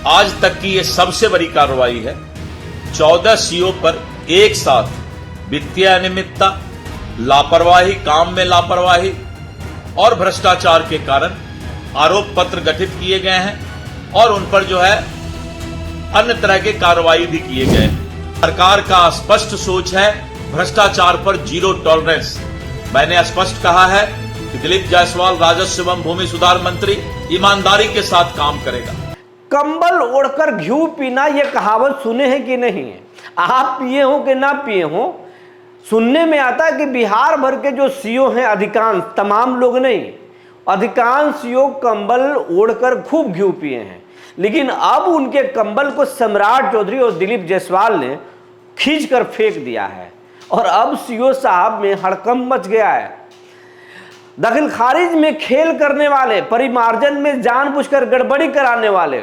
आज तक की यह सबसे बड़ी कार्रवाई है। 14 सीओ पर एक साथ वित्तीय अनियमितता, लापरवाही, काम में लापरवाही और भ्रष्टाचार के कारण आरोप पत्र गठित किए गए हैं और उन पर जो है अन्य तरह के कार्रवाई भी किए गए हैं। सरकार का स्पष्ट सोच है भ्रष्टाचार पर जीरो टॉलरेंस। मैंने स्पष्ट कहा है कि दिलीप जायसवाल राजस्व एवं भूमि सुधार मंत्री ईमानदारी के साथ काम करेगा। कंबल ओढ़कर घी पीना, यह कहावत सुने हैं कि नहीं है? आप पिए हो कि ना पिए हो, सुनने में आता है कि बिहार भर के जो सीओ हैं, अधिकांश, तमाम लोग नहीं, अधिकांश सीओ कंबल ओढ़कर खूब घी पिए हैं। लेकिन अब उनके कंबल को सम्राट चौधरी और दिलीप जायसवाल ने खींचकर फेंक दिया है और अब सीओ साहब में हड़कंप मच गया है। दखल खारिज में खेल करने वाले, परिमार्जन में जानबूझकर गड़बड़ी कराने वाले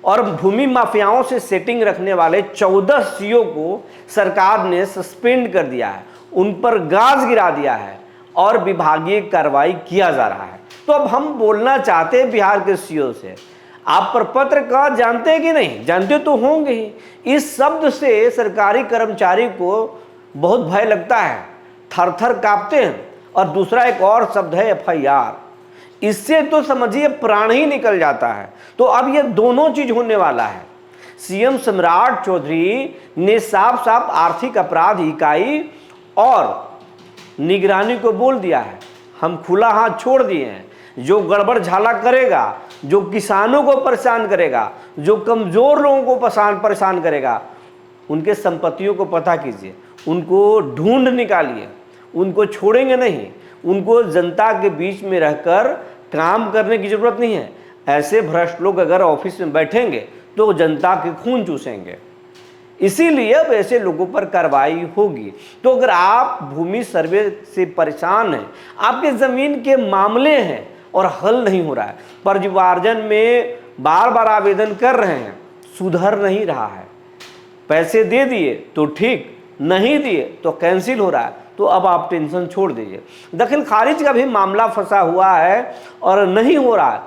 और भूमि माफियाओं से सेटिंग रखने वाले 14 सीओ को सरकार ने सस्पेंड कर दिया है, उन पर गाज गिरा दिया है और विभागीय कार्रवाई किया जा रहा है। तो अब हम बोलना चाहते हैं बिहार के सीओ से, आप प्रपत्र का जानते हैं कि नहीं? जानते तो होंगे ही। इस शब्द से सरकारी कर्मचारी को बहुत भय लगता है, थर थर कांपते हैं। और दूसरा एक और शब्द है FIR, इससे तो समझिए प्राण ही निकल जाता है। तो अब ये दोनों चीज होने वाला है। सीएम सम्राट चौधरी ने साफ साफ आर्थिक अपराध इकाई और निगरानी को बोल दिया है, हम खुला हाथ छोड़ दिए हैं। जो गड़बड़ झाला करेगा, जो किसानों को परेशान करेगा, जो कमजोर लोगों को परेशान करेगा, उनके संपत्तियों को पता कीजिए, उनको ढूंढ निकालिए, उनको छोड़ेंगे नहीं। उनको जनता के बीच में रहकर काम करने की जरूरत नहीं है। ऐसे भ्रष्ट लोग अगर ऑफिस में बैठेंगे तो जनता के खून चूसेंगे, इसीलिए अब ऐसे लोगों पर कार्रवाई होगी। तो अगर आप भूमि सर्वे से परेशान हैं, आपके जमीन के मामले हैं और हल नहीं हो रहा है, परिवार्जन में बार बार आवेदन कर रहे हैं, सुधर नहीं रहा है, पैसे दे दिए तो ठीक, नहीं दिए तो कैंसिल हो रहा है, तो अब आप टेंशन छोड़ दीजिए। दखल खारिज का भी मामला फंसा हुआ है और नहीं हो रहा है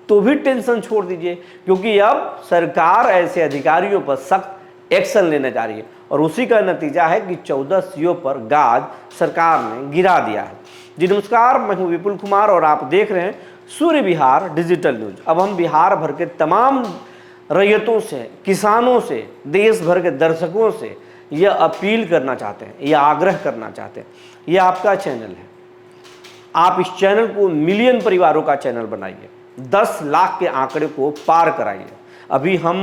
तो भी टेंशन छोड़ दीजिए, क्योंकि अब सरकार ऐसे अधिकारियों पर सख्त एक्शन लेने जा रही है और उसी का नतीजा है कि 14 सीओ पर गाज सरकार ने गिरा दिया है। जी नमस्कार, मैं हूं विपुल कुमार और आप देख रहे हैं सूर्य बिहार डिजिटल न्यूज। अब हम बिहार भर के तमाम रैयतों से, किसानों से, देश भर के दर्शकों से यह अपील करना चाहते हैं, यह आग्रह करना चाहते हैं, यह आपका चैनल है, आप इस चैनल को मिलियन परिवारों का चैनल बनाइए, 10 लाख के आंकड़े को पार कराइए। अभी हम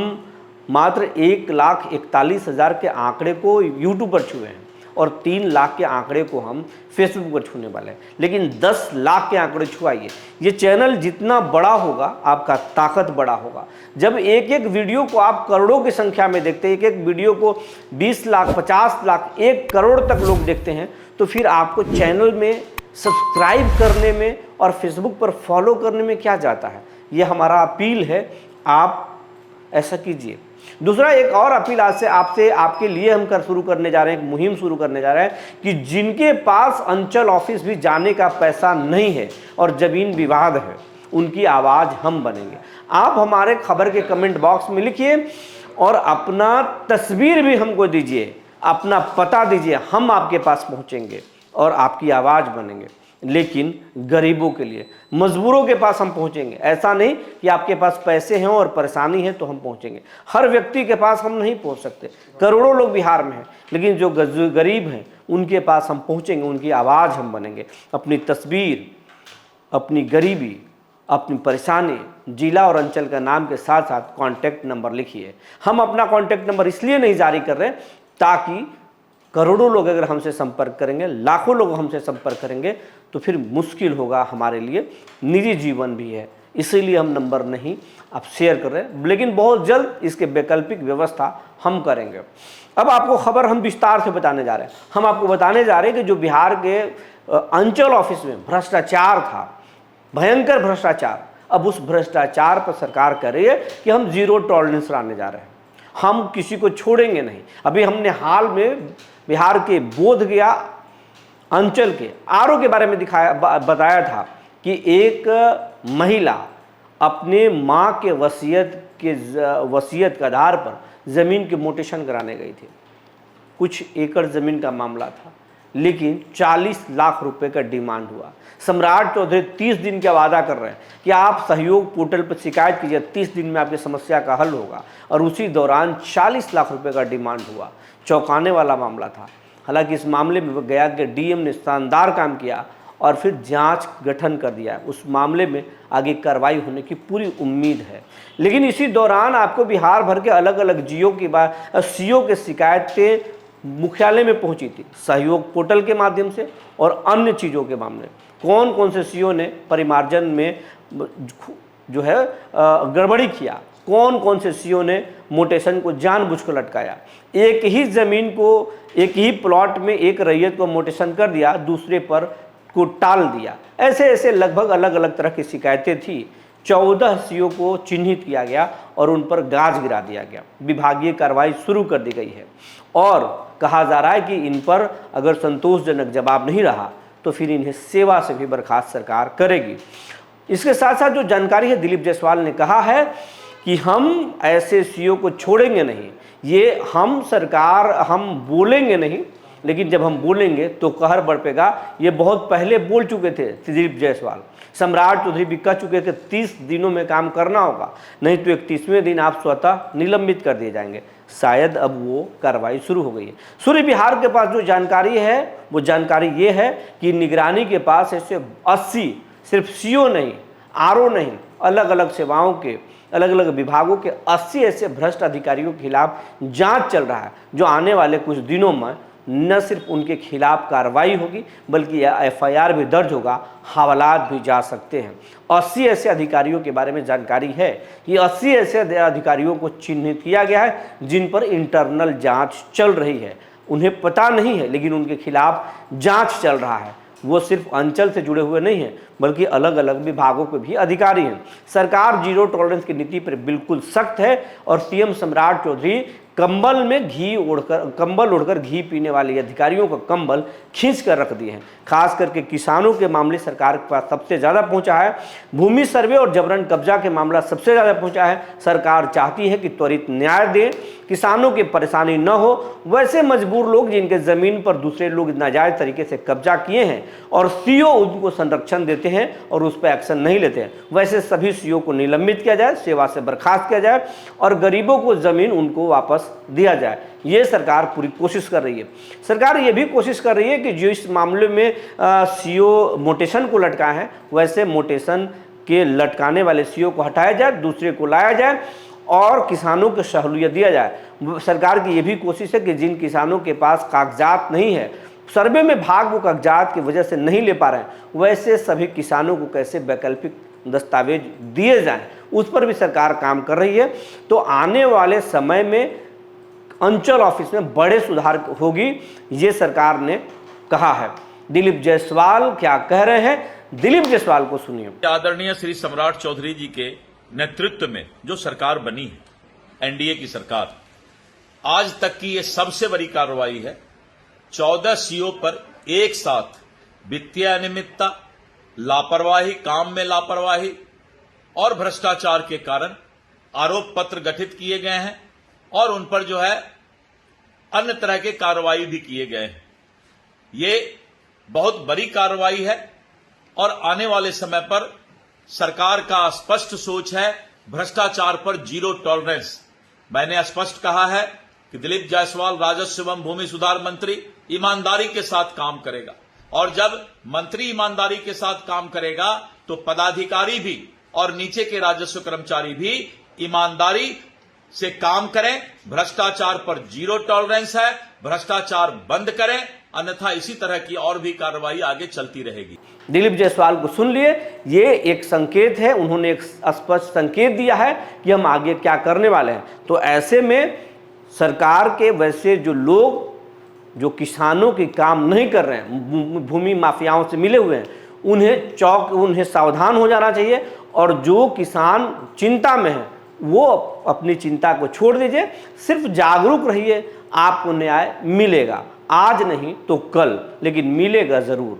मात्र 1,41,000 के आंकड़े को यूट्यूब पर छुए हैं और 3 लाख के आंकड़े को हम फेसबुक पर छूने वाले हैं, लेकिन 10 लाख के आंकड़े छुआइए। ये चैनल जितना बड़ा होगा आपका ताकत बड़ा होगा। जब एक एक वीडियो को आप करोड़ों की संख्या में देखते हैं, एक एक वीडियो को 20 लाख, 50 लाख, 1 करोड़ तक लोग देखते हैं, तो फिर आपको चैनल में सब्सक्राइब करने में और फेसबुक पर फॉलो करने में क्या जाता है। ये हमारा अपील है, आप ऐसा कीजिए। दूसरा एक और अपील आज से आपसे, आपके लिए हम शुरू करने जा रहे हैं, एक मुहिम शुरू करने जा रहे हैं कि जिनके पास अंचल ऑफिस भी जाने का पैसा नहीं है और जमीन विवाद है, उनकी आवाज़ हम बनेंगे। आप हमारे खबर के कमेंट बॉक्स में लिखिए और अपना तस्वीर भी हमको दीजिए, अपना पता दीजिए, हम आपके पास पहुंचेंगे और आपकी आवाज़ बनेंगे। लेकिन गरीबों के लिए, मजबूरों के पास हम पहुंचेंगे। ऐसा नहीं कि आपके पास पैसे हैं और परेशानी है तो हम पहुंचेंगे। हर व्यक्ति के पास हम नहीं पहुंच सकते, करोड़ों लोग बिहार में हैं, लेकिन जो गरीब हैं उनके पास हम पहुंचेंगे, उनकी आवाज़ हम बनेंगे। अपनी तस्वीर, अपनी गरीबी, अपनी परेशानी, जिला और अंचल का नाम के साथ साथ कॉन्टैक्ट नंबर लिखिए। हम अपना कॉन्टैक्ट नंबर इसलिए नहीं जारी कर रहे ताकि करोड़ों लोग अगर हमसे संपर्क करेंगे, लाखों लोग हमसे संपर्क करेंगे तो फिर मुश्किल होगा हमारे लिए, निजी जीवन भी है, इसीलिए हम नंबर नहीं आप शेयर कर रहे हैं। लेकिन बहुत जल्द इसके वैकल्पिक व्यवस्था हम करेंगे। अब आपको खबर हम विस्तार से बताने जा रहे हैं। हम आपको बताने जा रहे हैं कि जो बिहार के अंचल ऑफिस में भ्रष्टाचार था, भयंकर भ्रष्टाचार, अब उस भ्रष्टाचार पर सरकार कह रही है कि हम जीरो टॉलरेंस लाने जा रहे हैं, हम किसी को छोड़ेंगे नहीं। अभी हमने हाल में बिहार के बोधगया अंचल के आरओ के बारे में बताया था कि एक महिला अपने माँ के वसीयत के आधार पर ज़मीन के मोटेशन कराने गई थी। कुछ एकड़ ज़मीन का मामला था, लेकिन 40 लाख रुपए का डिमांड हुआ। सम्राट चौधरी 30 दिन का वादा कर रहे हैं कि आप सहयोग पोर्टल पर शिकायत कीजिए, 30 दिन में आपकी समस्या का हल होगा, और उसी दौरान 40 लाख रुपए का डिमांड हुआ। चौंकाने वाला मामला था। हालांकि इस मामले में गया के डीएम ने शानदार काम किया और फिर जांच गठन कर दिया। उस मामले में आगे कार्रवाई होने की पूरी उम्मीद है। लेकिन इसी दौरान आपको बिहार भर के अलग अलग सीओ के शिकायतें मुख्यालय में पहुंची थी, सहयोग पोर्टल के माध्यम से और अन्य चीज़ों के मामले। कौन कौन से सीओ ने परिमार्जन में जो है गड़बड़ी किया, कौन कौन से सीओ ने मोटेशन को जानबूझकर लटकाया, एक ही ज़मीन को, एक ही प्लॉट में एक रैयत को मोटेशन कर दिया, दूसरे पर को टाल दिया। ऐसे ऐसे लगभग अलग अलग तरह की शिकायतें थी। 14 सीओ को चिन्हित किया गया और उन पर गाज गिरा दिया गया। विभागीय कार्रवाई शुरू कर दी गई है और कहा जा रहा है कि इन पर अगर संतोषजनक जवाब नहीं रहा तो फिर इन्हें सेवा से भी बर्खास्त सरकार करेगी। इसके साथ साथ जो जानकारी है, दिलीप जायसवाल ने कहा है कि हम ऐसे सीओ को छोड़ेंगे नहीं। ये हम बोलेंगे नहीं, लेकिन जब हम बोलेंगे तो कहर बरपेगा। ये बहुत पहले बोल चुके थे दिलीप जायसवाल। सम्राट चौधरी भी कह चुके थे 30 दिनों में काम करना होगा, नहीं तो 31वें दिन आप स्वतः निलंबित कर दिए जाएंगे। शायद अब वो कार्रवाई शुरू हो गई है। सूर्य विहार के पास जो जानकारी है वो जानकारी ये है कि निगरानी के पास ऐसे 80, सिर्फ सीओ नहीं, आरओ नहीं, अलग अलग सेवाओं के अलग अलग विभागों के 80 ऐसे भ्रष्ट अधिकारियों के खिलाफ जांच चल रहा है, जो आने वाले कुछ दिनों में न सिर्फ उनके खिलाफ कार्रवाई होगी बल्कि एफआईआर भी दर्ज होगा, हवालात भी जा सकते हैं। 80 ऐसे अधिकारियों के बारे में जानकारी है। ये 80 ऐसे अधिकारियों को चिन्हित किया गया है जिन पर इंटरनल जांच चल रही है। उन्हें पता नहीं है, लेकिन उनके खिलाफ जांच चल रहा है। वो सिर्फ अंचल से जुड़े हुए नहीं हैं, बल्कि अलग अलग विभागों के भी अधिकारी हैं। सरकार जीरो टॉलरेंस की नीति पर बिल्कुल सख्त है और सीएम सम्राट चौधरी कंबल ओढ़कर घी पीने वाले अधिकारियों का कंबल खींच कर रख दिए हैं। खास करके किसानों के मामले सरकार के पास सबसे ज़्यादा पहुंचा है। भूमि सर्वे और जबरन कब्जा के मामला सबसे ज़्यादा पहुंचा है। सरकार चाहती है कि त्वरित न्याय दें, किसानों की परेशानी न हो। वैसे मजबूर लोग जिनके ज़मीन पर दूसरे लोग नाजायज़ तरीके से कब्जा किए हैं और सीओ उनको संरक्षण देते हैं और उस पर एक्शन नहीं लेते हैं, वैसे सभी सीओ को निलंबित किया जाए, सेवा से बर्खास्त किया जाए और गरीबों को ज़मीन उनको वापस दिया जाए। ये सरकार पूरी कोशिश कर रही है। सरकार ये भी कोशिश कर रही है कि जो इस मामले में सीओ मोटेशन को लटकाए हैं, वैसे मोटेशन के लटकाने वाले सीओ को हटाया जाए, दूसरे को लाया जाए और किसानों को सहूलियत दिया जाए। सरकार की ये भी कोशिश है कि जिन किसानों के पास कागजात नहीं है, सर्वे में भाग वो कागजात की वजह से नहीं ले पा रहे हैं, वैसे सभी किसानों को कैसे वैकल्पिक दस्तावेज दिए जाएं, उस पर भी सरकार काम कर रही है। तो आने वाले समय में अंचल ऑफिस में बड़े सुधार होगी, ये सरकार ने कहा है। दिलीप जायसवाल क्या कह रहे हैं, दिलीप जायसवाल को सुनिए। आदरणीय श्री सम्राट चौधरी जी के नेतृत्व में जो सरकार बनी है, एनडीए की सरकार, आज तक की ये सबसे बड़ी कार्रवाई है। 14 सीओ पर एक साथ वित्तीय अनियमितता, लापरवाही, काम में लापरवाही और भ्रष्टाचार के कारण आरोप पत्र गठित किए गए हैं और उन पर जो है अन्य तरह के कार्रवाई भी किए गए हैं। ये बहुत बड़ी कार्रवाई है और आने वाले समय पर सरकार का स्पष्ट सोच है भ्रष्टाचार पर जीरो टॉलरेंस। मैंने स्पष्ट कहा है कि दिलीप जायसवाल राजस्व एवं भूमि सुधार मंत्री ईमानदारी के साथ काम करेगा और जब मंत्री ईमानदारी के साथ काम करेगा तो पदाधिकारी भी और नीचे के राजस्व कर्मचारी भी ईमानदारी से काम करें। भ्रष्टाचार पर जीरो टॉलरेंस है, भ्रष्टाचार बंद करें, अन्यथा इसी तरह की और भी कार्रवाई आगे चलती रहेगी। दिलीप जायसवाल को सुन लिए, ये एक संकेत है, उन्होंने एक स्पष्ट संकेत दिया है कि हम आगे क्या करने वाले हैं। तो ऐसे में सरकार के वैसे जो लोग जो किसानों के काम नहीं कर रहे हैं, भूमि माफियाओं से मिले हुए हैं, उन्हें सावधान हो जाना चाहिए और जो किसान चिंता में है वो अपनी चिंता को छोड़ दीजिए, सिर्फ जागरूक रहिए, आपको न्याय मिलेगा। आज नहीं तो कल, लेकिन मिलेगा जरूर।